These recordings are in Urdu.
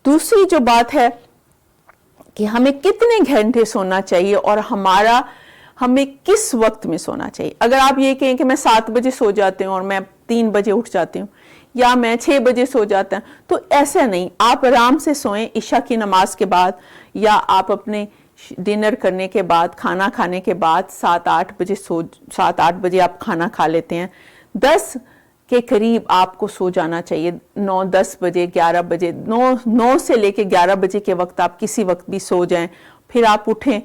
دوسری جو بات ہے کہ ہمیں کتنے گھنٹے سونا چاہیے اور ہمیں کس وقت میں سونا چاہیے. اگر آپ یہ کہیں کہ میں 7 بجے سو جاتی ہوں اور میں 3 بجے اٹھ جاتی ہوں, یا میں 6 بجے سو جاتا ہوں, تو ایسا نہیں. آپ آرام سے سوئیں عشاء کی نماز کے بعد, یا آپ اپنے ڈنر کرنے کے بعد, کھانا کھانے کے بعد 7-8 بجے آپ کھانا کھا لیتے ہیں, 10 کے قریب آپ کو سو جانا چاہیے. 9-10 بجے 11 بجے 9 سے لے کے 11 بجے کے وقت آپ کسی وقت بھی سو جائیں. پھر آپ اٹھیں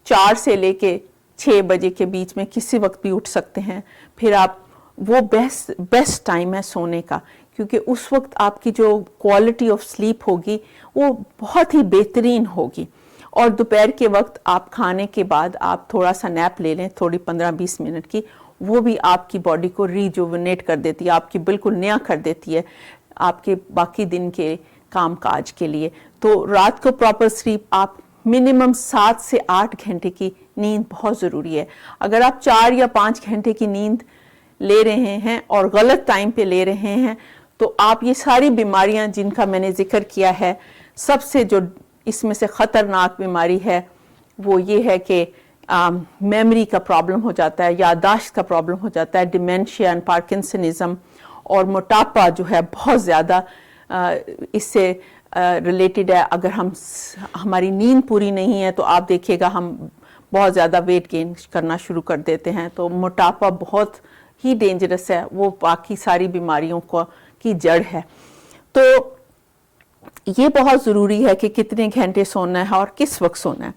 4 سے لے کے 6 بجے کے بیچ میں کسی وقت بھی اٹھ سکتے ہیں. پھر آپ وہ بیسٹ ٹائم ہے سونے کا, کیونکہ اس وقت آپ کی جو کوالٹی آف سلیپ ہوگی وہ بہت ہی بہترین ہوگی. اور دوپہر کے وقت آپ کھانے کے بعد آپ تھوڑا سا نیپ لے لیں, تھوڑی 15-20 منٹ کی, وہ بھی آپ کی باڈی کو ریجوونیٹ کر دیتی ہے, آپ کی بالکل نیا کر دیتی ہے آپ کے باقی دن کے کام کاج کے لیے. تو رات کو پراپر سلیپ, آپ منیمم 7 سے 8 گھنٹے کی نیند بہت ضروری ہے. اگر آپ 4 یا 5 گھنٹے کی نیند لے رہے ہیں اور غلط ٹائم پہ لے رہے ہیں, تو آپ یہ ساری بیماریاں جن کا میں نے ذکر کیا ہے, سب سے جو اس میں سے خطرناک بیماری ہے وہ یہ ہے کہ میموری کا پرابلم ہو جاتا ہے, یادداشت کا پرابلم ہو جاتا ہے, ڈیمینشیا اینڈ پارکنسنزم, اور موٹاپا جو ہے بہت زیادہ اس سے ریلیٹڈ ہے. اگر ہماری نیند پوری نہیں ہے تو آپ دیکھیے گا ہم بہت زیادہ ویٹ گین کرنا شروع کر دیتے ہیں. تو موٹاپا بہت ہی ڈینجرس ہے, وہ باقی ساری بیماریوں کی جڑ ہے. تو یہ بہت ضروری ہے کہ کتنے گھنٹے سونا ہے اور کس وقت سونا ہے.